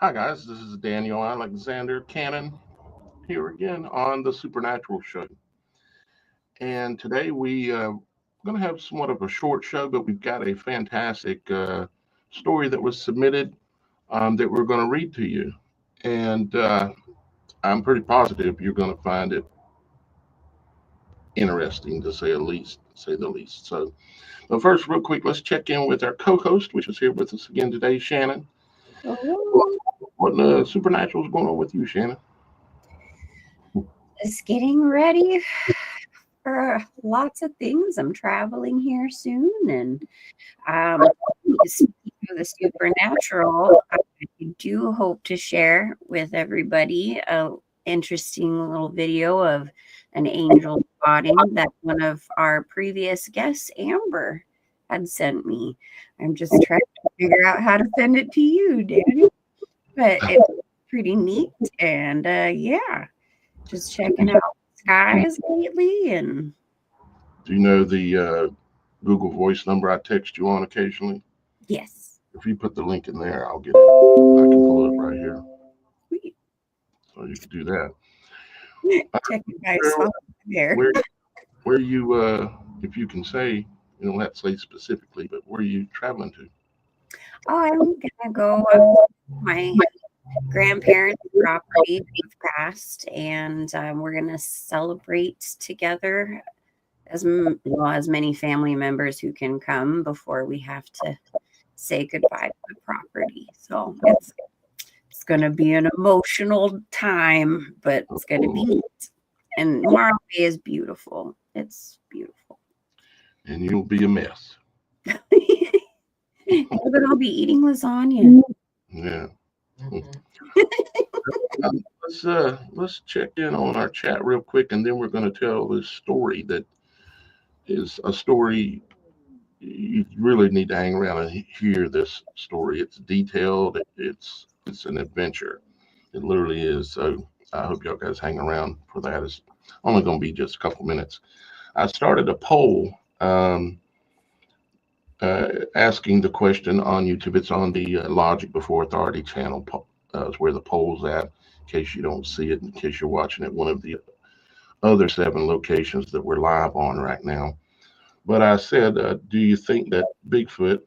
Hi, guys. This is Daniel Alexander Cannon here again on the Supernatural Show. And today we going to have somewhat of a short show, but we've got a fantastic story that was submitted that we're going to read to you. And I'm pretty positive you're going to find it interesting to say the least. So, but first, real quick, let's check in with our co-host, which is here with us again today, Shannon. Oh, What supernatural is going on with you, Shannon? just getting ready for lots of things. I'm traveling here soon, and speaking of the supernatural, I do hope to share with everybody a interesting little video of an angel spotting that one of our previous guests, Amber, had sent me. I'm just trying to figure out how to send it to you, Danny, but it's pretty neat, and yeah. Just checking out skies lately, and Do you know the Google Voice number I text you on occasionally? yes, If you put the link in there, I'll get it. I can pull it right here, sweet. so you can do that. Checking my Where, song there. where you, if you can say, you don't have to say specifically, but where are you traveling to? Oh, I'm gonna go up to my grandparents' property who've passed, and we're gonna celebrate together as many family members who can come before we have to say goodbye to the property. So it's going to be an emotional time, but it's going to be neat. And Marley is beautiful. It's beautiful. And you'll be a mess. But I'll be eating lasagna. Yeah. Let's check in on our chat real quick, and then we're going to tell this story that is a story you really need to hang around and hear this story. It's detailed. It's an adventure. It literally is. So I hope y'all guys hang around for that. It's only going to be just a couple minutes. I started a poll asking the question on YouTube. It's on the Logic Before Authority channel. It's where the poll's at. In case you don't see it, in case you're watching at one of the other 7 locations that we're live on right now. But I said, do you think that Bigfoot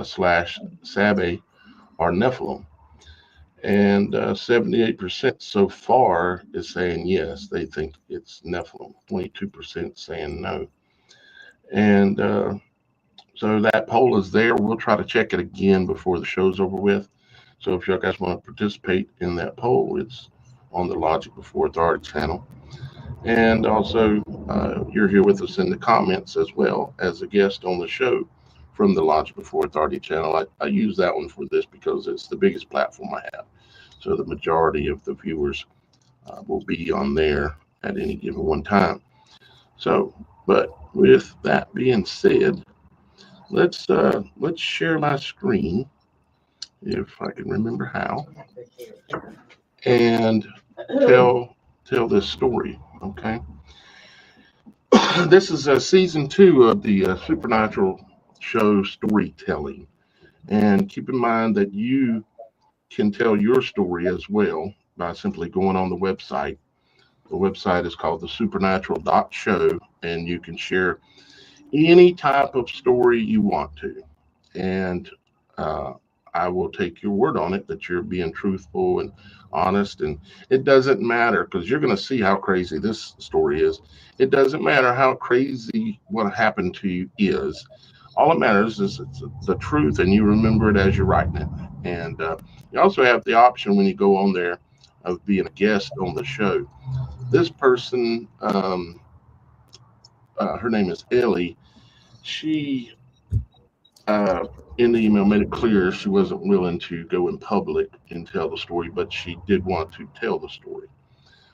slash Sabe are Nephilim? And 78% so far is saying yes, they think it's Nephilim. 22% saying no. And so that poll is there. We'll try to check it again before the show's over with. So if you guys want to participate in that poll, it's on the Logic Before Authority channel. And also, you're here with us in the comments as well as a guest on the show from the Logic Before Authority channel. I use that one for this because it's the biggest platform I have. So the majority of the viewers will be on there at any given one time. So, but with that being said, let's share my screen if I can remember how, and tell this story. Okay. This is season 2 of the Supernatural Show storytelling. And keep in mind that you can tell your story as well by simply going on the website. The website is called TheSupernatural.Show, and you can share any type of story you want to. And uh, I will take your word on it that you're being truthful and honest. And it doesn't matter because you're going to see how crazy this story is. It doesn't matter how crazy what happened to you is. All that matters is it's the truth, and you remember it as you're writing it. And you also have the option when you go on there of being a guest on the show. This person, her name is Ellie. She uh, in the email made it clear she wasn't willing to go in public and tell the story, but she did want to tell the story.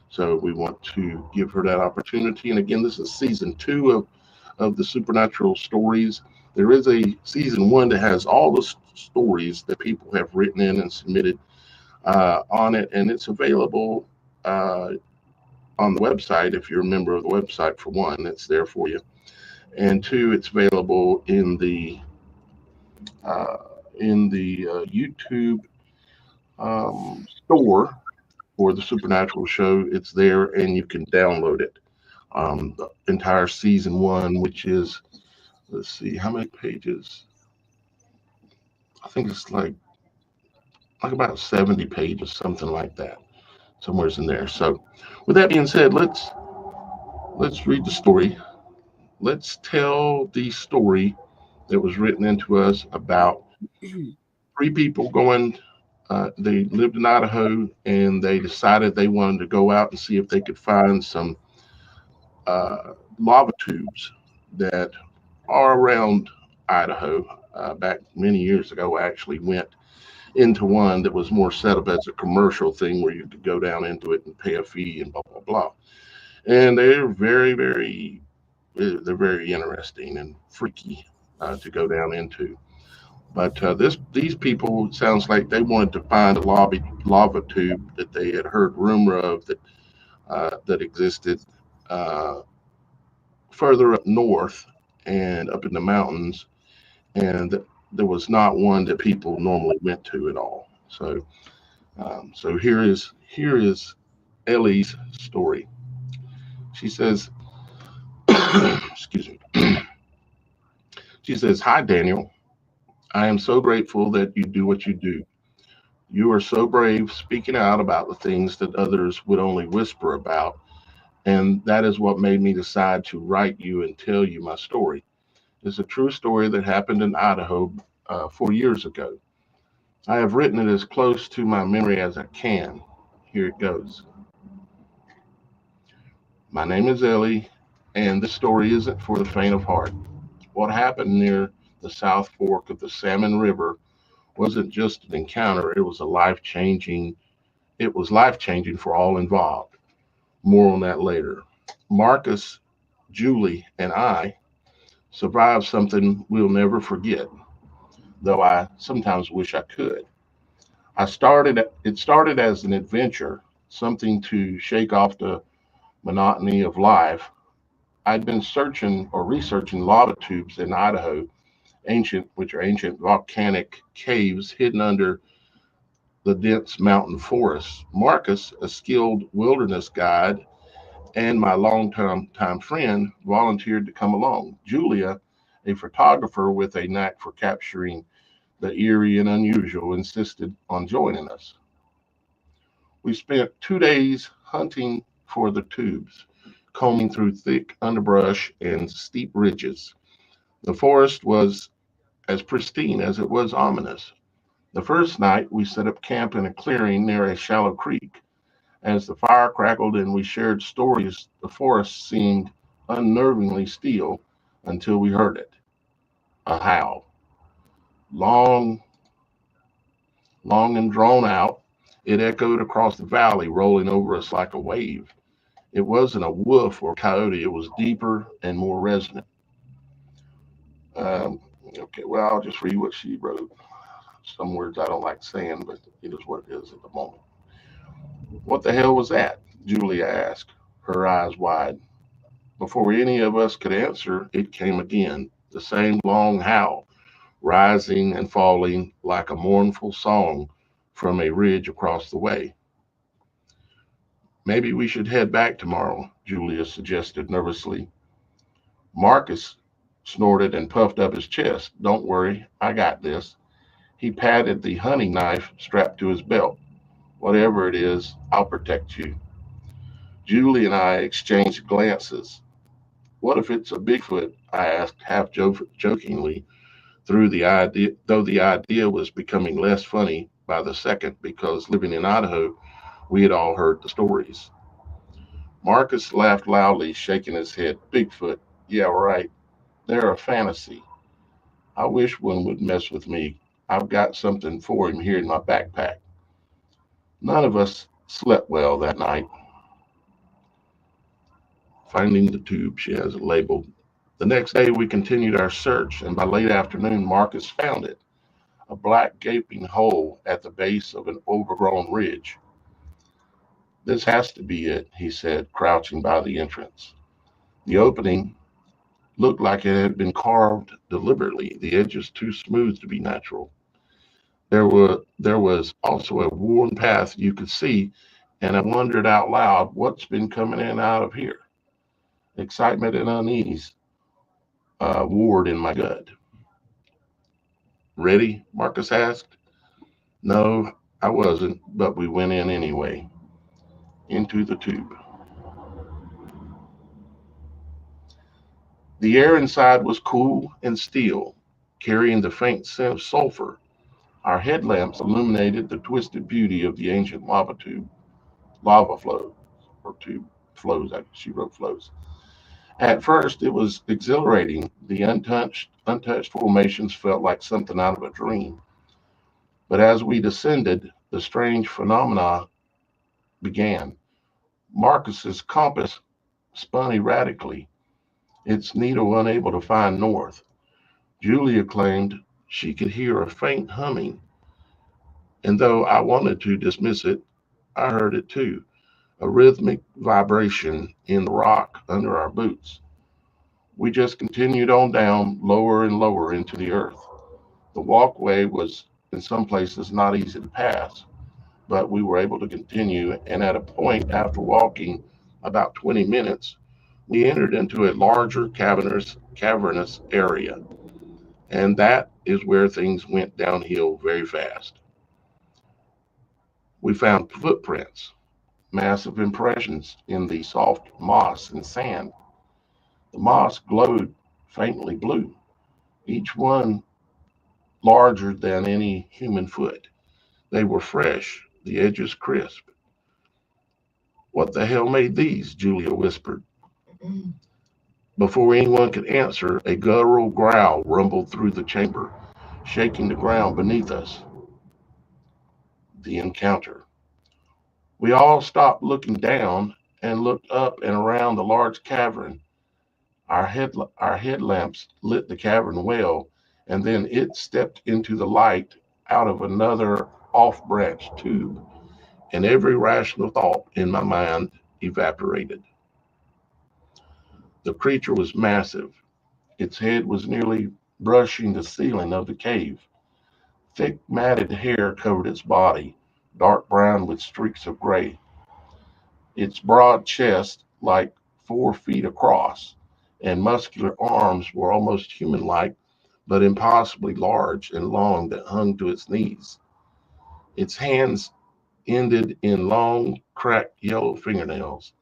So we want to give her that opportunity. And again, this is season 2 of the Supernatural stories. There is a season 1 that has all the stories that people have written in and submitted on it, and it's available on the website. If you're a member of the website, for one, it's there for you, and 2, it's available uh, in the YouTube store for the Supernatural Show. It's there, and you can download it. The entire season one, which is, let's see, how many pages? I think it's like about 70 pages, something like that, somewhere's in there. So, with that being said, let's read the story. Let's tell the story that was written into us about three people going. They lived in Idaho, and they decided they wanted to go out and see if they could find some lava tubes that are around Idaho. Back many years ago, I actually went into one that was more set up as a commercial thing where you could go down into it and pay a fee and blah blah blah. And they're very interesting and freaky to go down into. But these people sounds like they wanted to find a lava tube that they had heard rumor of that existed uh, further up north and up in the mountains, and there was not one that people normally went to at all. So here is Ellie's story. She says, excuse me. She says, "Hi Daniel. I am so grateful that you do what you do. You are so brave speaking out about the things that others would only whisper about, and that is what made me decide to write you and tell you my story. It's a true story that happened in Idaho 4 years ago. I have written it as close to my memory as I can. Here it goes. My name is Ellie, and this story isn't for the faint of heart. What happened near the South Fork of the Salmon River wasn't just an encounter, it was life changing for all involved. More on that later. Marcus, Julie, and I survived something we'll never forget, though I sometimes wish I could. It started as an adventure, something to shake off the monotony of life. I'd been searching or researching lava tubes in Idaho, which are ancient volcanic caves hidden under the dense mountain forests. Marcus, a skilled wilderness guide and my longtime time friend, volunteered to come along. Julia, a photographer with a knack for capturing the eerie and unusual, insisted on joining us. We spent 2 days hunting for the tubes, combing through thick underbrush and steep ridges. The forest was as pristine as it was ominous. The first night, we set up camp in a clearing near a shallow creek. As the fire crackled and we shared stories, the forest seemed unnervingly still until we heard it, a howl. Long, long and drawn out, it echoed across the valley, rolling over us like a wave. It wasn't a wolf or coyote, it was deeper and more resonant. Um, okay, well, I'll just read what she wrote. Some words I don't like saying, but it is what it is at the moment. What the hell was that? Julia asked, her eyes wide. Before any of us could answer, it came again, the same long howl, rising and falling like a mournful song from a ridge across the way. Maybe we should head back tomorrow, Julia suggested nervously. Marcus snorted and puffed up his chest. Don't worry, I got this. He patted the hunting knife strapped to his belt. Whatever it is, I'll protect you. Julie and I exchanged glances. What if it's a Bigfoot? I asked half jokingly, though the idea was becoming less funny by the second because living in Idaho, we had all heard the stories. Marcus laughed loudly, shaking his head. Bigfoot, yeah, right. They're a fantasy. I wish one would mess with me. I've got something for him here in my backpack. None of us slept well that night. Finding the tube, she has it labeled. The next day, we continued our search, and by late afternoon, Marcus found it, a black gaping hole at the base of an overgrown ridge. This has to be it, he said, crouching by the entrance. The opening looked like it had been carved deliberately, the edges too smooth to be natural. There was also a worn path you could see, and I wondered out loud what's been coming in and out of here. Excitement and unease warred in my gut. Ready? Marcus asked. No, I wasn't, but we went in anyway, into the tube. The air inside was cool and still, carrying the faint scent of sulfur. Our headlamps illuminated the twisted beauty of the ancient lava flow, or tube flows. She wrote flows. At first, it was exhilarating. The untouched formations felt like something out of a dream. But as we descended, the strange phenomena began. Marcus's compass spun erratically, its needle unable to find north. Julia claimed she could hear a faint humming, and though I wanted to dismiss it, I heard it too, a rhythmic vibration in the rock under our boots. We just continued on down, lower and lower into the earth. The walkway was in some places not easy to pass, but we were able to continue, and at a point after walking about 20 minutes, we entered into a larger cavernous area, and that is where things went downhill very fast. We found footprints, massive impressions in the soft moss and sand. The moss glowed faintly blue, each one larger than any human foot. They were fresh, the edges crisp. What the hell made these? Julia whispered. Before anyone could answer, a guttural growl rumbled through the chamber, shaking the ground beneath us. The encounter. We all stopped looking down and looked up and around the large cavern. Our headlamps lit the cavern well, and then it stepped into the light out of another off branch tube, and every rational thought in my mind evaporated. The creature was massive. Its head was nearly brushing the ceiling of the cave. Thick, matted hair covered its body, dark brown with streaks of gray. Its broad chest, like 4 feet across, and muscular arms were almost human like, but impossibly large and long that hung to its knees. Its hands ended in long, cracked yellow fingernails.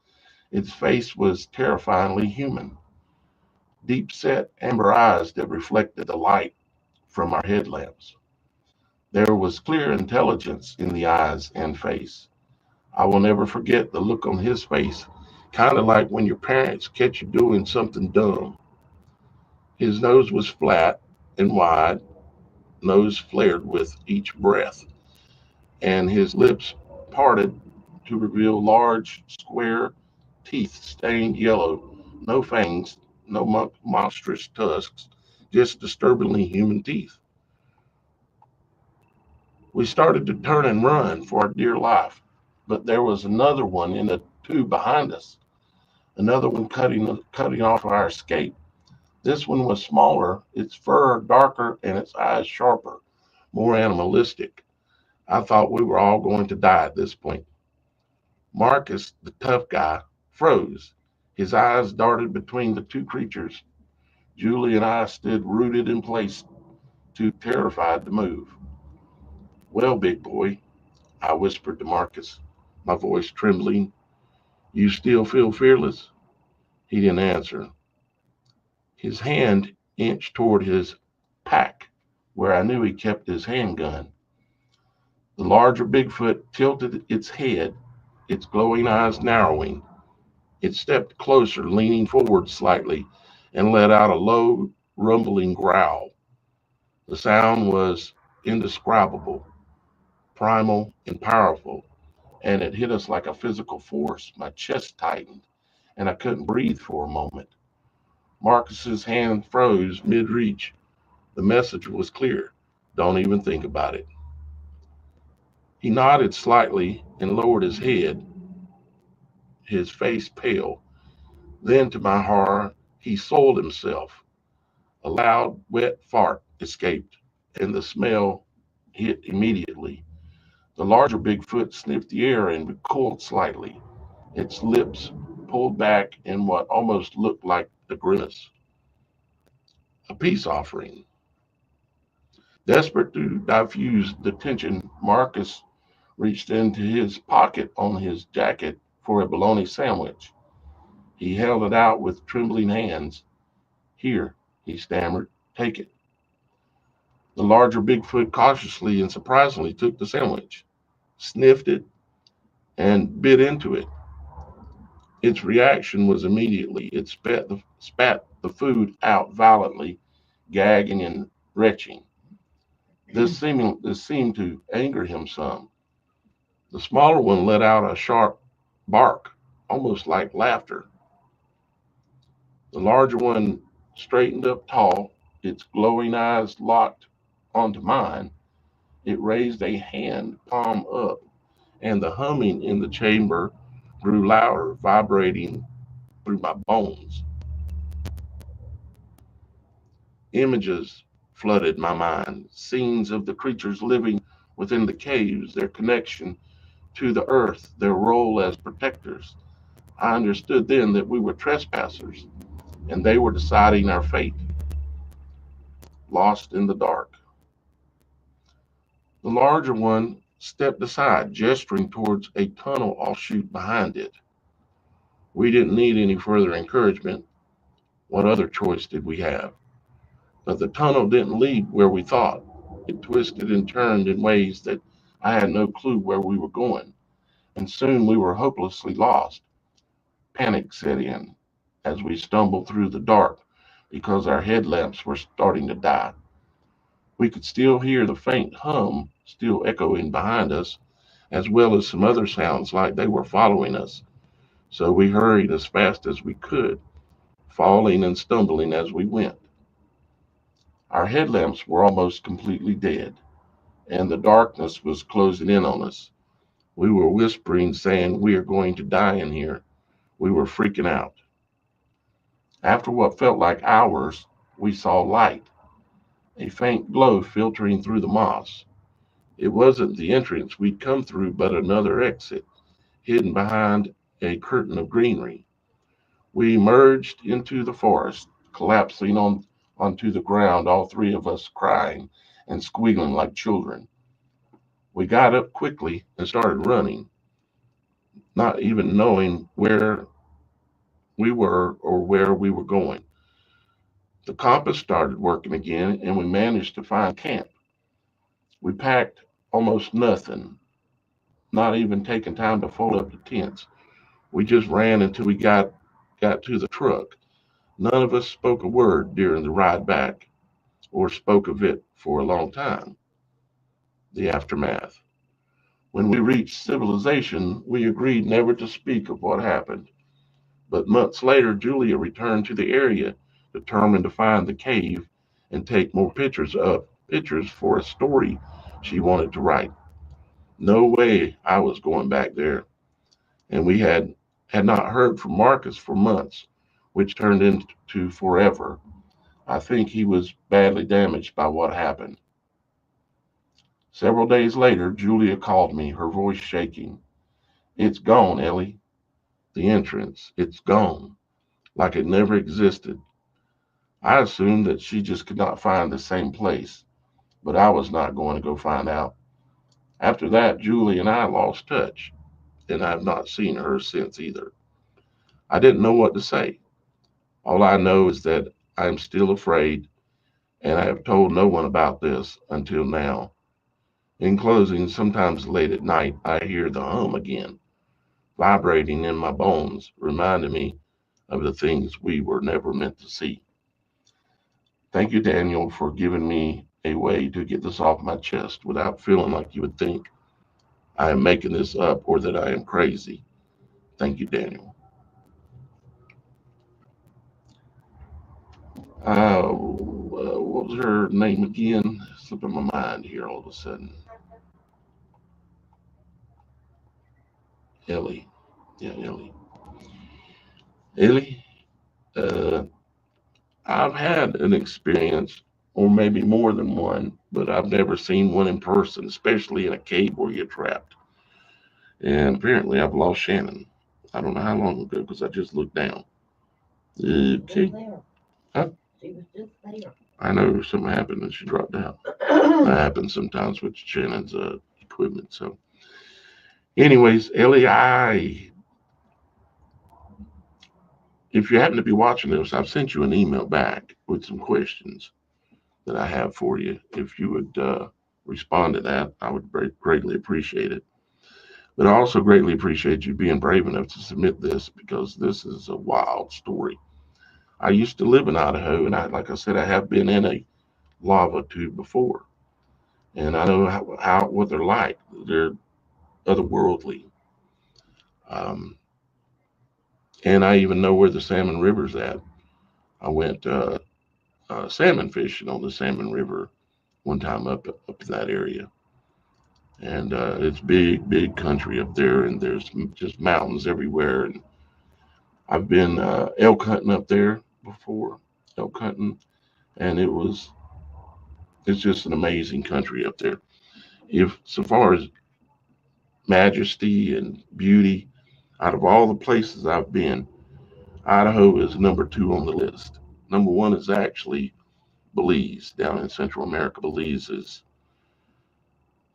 Its face was terrifyingly human, deep set amber eyes that reflected the light from our headlamps. There was clear intelligence in the eyes and face. I will never forget the look on his face, kind of like when your parents catch you doing something dumb. His nose was flat and wide, nose flared with each breath, and his lips parted to reveal large, square teeth stained yellow, no fangs, no monstrous tusks, just disturbingly human teeth. We started to turn and run for our dear life, but there was another one in the tube behind us, another one cutting off our escape. This one was smaller, its fur darker, and its eyes sharper, more animalistic. I thought we were all going to die at this point. Marcus, the tough guy, froze. His eyes darted between the two creatures. Julie and I stood rooted in place, too terrified to move. Well, big boy, I whispered to Marcus, my voice trembling, you still feel fearless? He didn't answer. His hand inched toward his pack, where I knew he kept his handgun. The larger Bigfoot tilted its head, its glowing eyes narrowing. It stepped closer, leaning forward slightly, and let out a low, rumbling growl. The sound was indescribable, primal, and powerful, and it hit us like a physical force. My chest tightened, and I couldn't breathe for a moment. Marcus's hand froze mid-reach. The message was clear. Don't even think about it. He nodded slightly and lowered his head, his face pale. Then, to my horror, he soiled himself. A loud, wet fart escaped, and the smell hit immediately. The larger Bigfoot sniffed the air and recoiled slightly, its lips pulled back in what almost looked like a grimace. A peace offering. Desperate to diffuse the tension, Marcus reached into his pocket on his jacket for a bologna sandwich. He held it out with trembling hands. Here, he stammered, take it. The larger Bigfoot cautiously and surprisingly took the sandwich, sniffed it, and bit into it. Its reaction was immediately. It spat the food out violently, gagging and retching. This seemed to anger him some. The smaller one let out a sharp bark, almost like laughter. The larger one straightened up tall, its glowing eyes locked onto mine. It raised a hand, palm up, and the humming in the chamber grew louder, vibrating through my bones. Images flooded my mind, scenes of the creatures living within the caves, their connection to the earth, their role as protectors. I understood then that we were trespassers, and they were deciding our fate, lost in the dark. The larger one stepped aside, gesturing towards a tunnel offshoot behind it. We didn't need any further encouragement. What other choice did we have? But the tunnel didn't lead where we thought. It twisted and turned in ways that I had no clue where we were going, and soon we were hopelessly lost. Panic set in as we stumbled through the dark because our headlamps were starting to die. We could still hear the faint hum still echoing behind us, as well as some other sounds like they were following us. So we hurried as fast as we could, falling and stumbling as we went. Our headlamps were almost completely dead, and the darkness was closing in on us. We were whispering, saying, we are going to die in here. We were freaking out. After what felt like hours, we saw light, a faint glow filtering through the moss. It wasn't the entrance we'd come through, but another exit, hidden behind a curtain of greenery. We emerged into the forest, collapsing onto the ground, all three of us crying and squealing like children. We got up quickly and started running, not even knowing where we were or where we were going. The compass started working again, and we managed to find camp. We packed almost nothing, not even taking time to fold up the tents. We just ran until we got to the truck. None of us spoke a word during the ride back, or spoke of it for a long time. The aftermath. When we reached civilization, we agreed never to speak of what happened. But months later, Julia returned to the area, determined to find the cave and take more pictures for a story she wanted to write. No way I was going back there, and we had not heard from Marcus for months, which turned into forever. I think he was badly damaged by what happened. Several days later, Julia called me, her voice shaking. It's gone, Ellie. The entrance. It's gone. Like it never existed. I assumed that she just could not find the same place, but I was not going to go find out. After that, Julie and I lost touch, and I have not seen her since either. I didn't know what to say. All I know is that I am still afraid, and I have told no one about this until now. In closing, sometimes late at night, I hear the hum again, vibrating in my bones, reminding me of the things we were never meant to see. Thank you, Daniel, for giving me a way to get this off my chest without feeling like you would think I am making this up or that I am crazy. Thank you, Daniel. What was her name again? Slipping my mind here all of a sudden. Ellie. Yeah, Ellie. Ellie, uh, I've had an experience or maybe more than one, but I've never seen one in person, especially in a cave where you're trapped. And apparently I've lost Shannon. I don't know how long ago because I just looked down. Okay. Huh? She was just there. I know something happened and she dropped out. That happens sometimes with Shannon's equipment. So, anyways, LEI, if you happen to be watching this, I've sent you an email back with some questions that I have for you. If you would respond to that, I would greatly appreciate it. But I also greatly appreciate you being brave enough to submit this because this is a wild story. I used to live in Idaho, and like I said, I have been in a lava tube before, and I know what they're like. They're otherworldly, um, and I even know where the Salmon River's at. I went salmon fishing on the Salmon River one time up in that area, and it's big country up there, and there's just mountains everywhere. And I've been elk hunting up there before, elk hunting, and it's just an amazing country up there. If so far as majesty and beauty, out of all the places I've been, Idaho is number two on the list. Number one is actually Belize down in Central America. Belize is,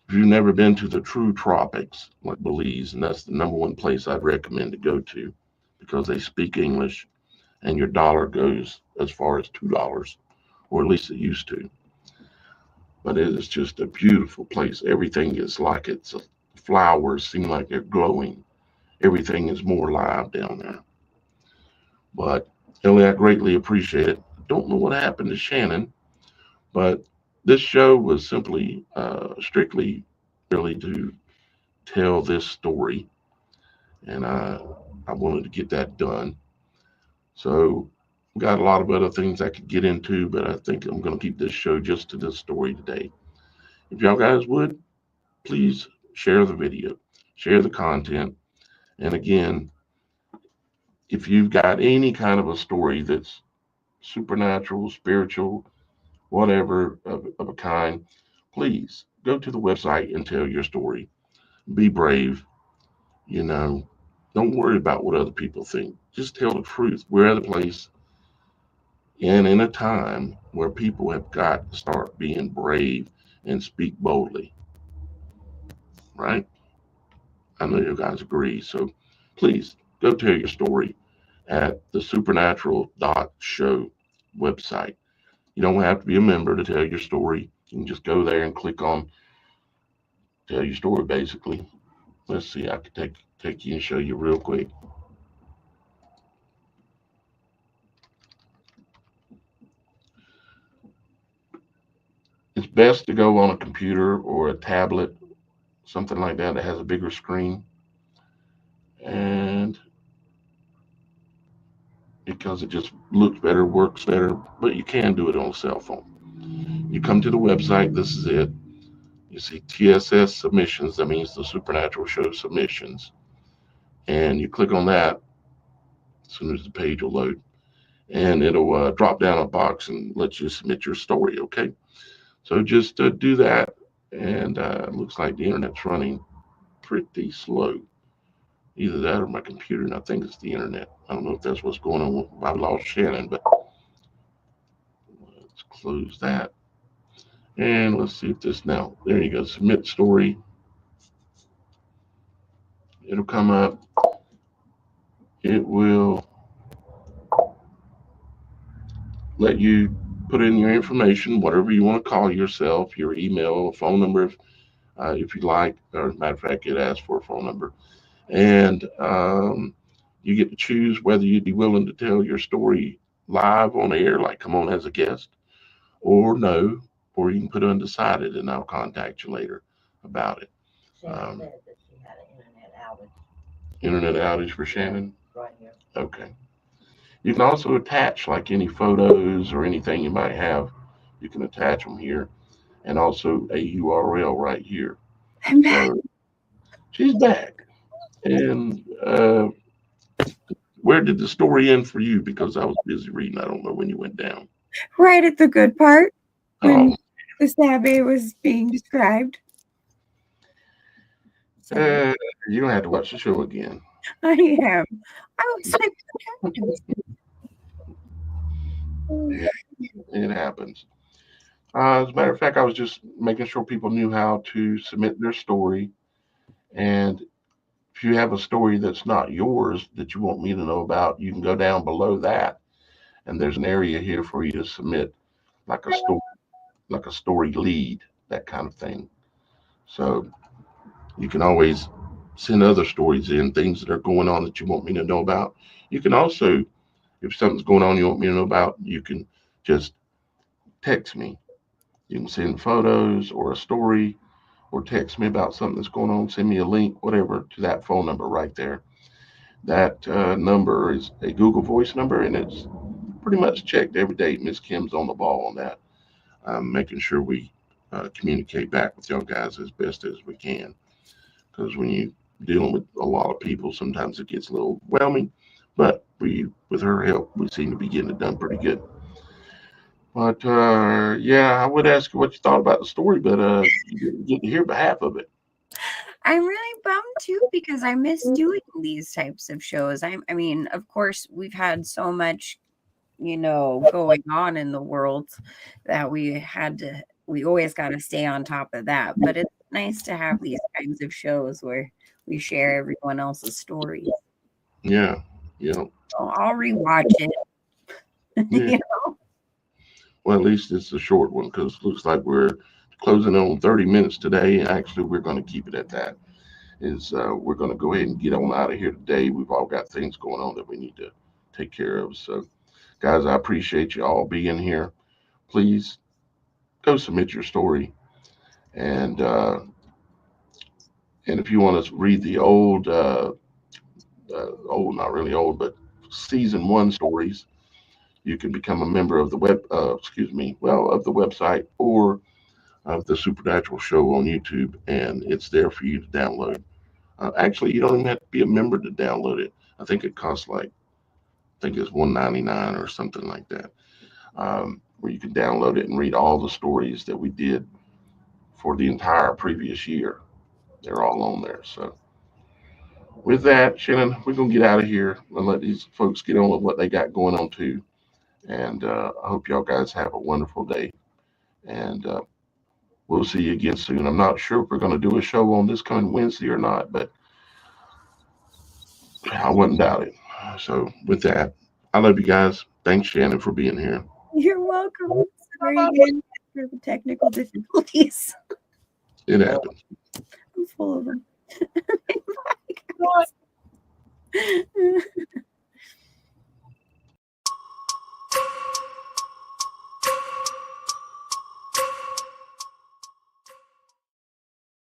if you've never been to the true tropics like Belize, and that's the number one place I'd recommend to go to because they speak English and your dollar goes as far as $2, or at least it used to. But it is just a beautiful place. Everything is like flowers seem like they're glowing. Everything is more alive down there. But Ellie, I greatly appreciate it. Don't know what happened to Shannon, but this show was simply strictly really to tell this story, and I wanted to get that done. So got a lot of other things I could get into, but I think I'm going to keep this show just to this story today. If y'all guys would, please share the video, share the content, and again, if you've got any kind of a story that's supernatural, spiritual, whatever of a kind, please go to the website and tell your story. Be brave, you know. Don't worry about what other people think. Just tell the truth. We're at a place and in a time where people have got to start being brave and speak boldly, right? I know you guys agree. So please go tell your story at the Supernatural.Show website. You don't have to be a member to tell your story. You can just go there and click on tell your story basically. Let's see, I could take you and show you real quick. It's best to go on a computer or a tablet, something like that has a bigger screen. And because it just looks better, works better, but you can do it on a cell phone. You come to the website, this is it. You see TSS submissions, that means the Supernatural Show submissions. And you click on that as soon as the page will load. And it'll drop down a box and let you submit your story, okay? So just do that. And it looks like the internet's running pretty slow. Either that or my computer, and I think it's the internet. I don't know if that's what's going on. I lost Shannon, but let's close that. And let's see if this now. There you go. Submit story. It'll come up. It will let you put in your information, whatever you want to call yourself, your email, phone number, if you like. Or, as a matter of fact, it asks for a phone number. And you get to choose whether you'd be willing to tell your story live on air, like come on as a guest, or no, or you can put undecided, and I'll contact you later about it. Shannon said that she had an internet outage for Shannon? Right here. Okay. You can also attach like any photos or anything you might have. You can attach them here, and also a URL right here. I'm back. So she's back. And where did the story end for you? Because I was busy reading. I don't know when you went down. Right at the good part. when Oh, the Sabbath was being described. So you don't have to watch the show again. I am. I was like, what happened? Yeah, it happens. As a matter of fact, I was just making sure people knew how to submit their story. And if you have a story that's not yours that you want me to know about, you can go down below that, and there's an area here for you to submit, like a story lead, that kind of thing. So you can always send other stories in, things that are going on that you want me to know about. You can also, if something's going on you want me to know about, you can just text me. You can send photos or a story, or text me about something that's going on. Send me a link, whatever, to that phone number right there. That number is a Google Voice number, and it's pretty much checked every day. Miss Kim's on the ball on that, making sure we communicate back with y'all guys as best as we can. Because when you dealing with a lot of people, sometimes it gets a little overwhelming. But with her help, we seem to be getting it done pretty good. But yeah, I would ask you what you thought about the story, but you didn't get to hear half of it. I'm really bummed too because I miss doing these types of shows. I mean, of course, we've had so much, going on in the world that we always got to stay on top of that. But it's nice to have these kinds of shows where we share everyone else's stories. Yeah, yeah, So I'll rewatch it. yeah. Well, at least it's a short one because it looks like we're closing on 30 minutes today. Actually, we're going to keep it at that. We're going to go ahead and get on out of here today. We've all got things going on that we need to take care of. So, guys, I appreciate you all being here. Please go submit your story, and if you want to read the old, not really old, but season one stories, you can become a member of the of the website or of the Supernatural Show on YouTube, and it's there for you to download. Actually, you don't even have to be a member to download it. I think it costs I think it's $1.99 or something like that, where you can download it and read all the stories that we did for the entire previous year. They're all on there. So with that, Shannon, we're gonna get out of here and let these folks get on with what they got going on too. And I hope y'all guys have a wonderful day. And we'll see you again soon. I'm not sure if we're going to do a show on this coming Wednesday or not, but I wouldn't doubt it. So, with that, I love you guys. Thanks, Shannon, for being here. You're welcome. Sorry again for the technical difficulties. It happens. I'm full of them.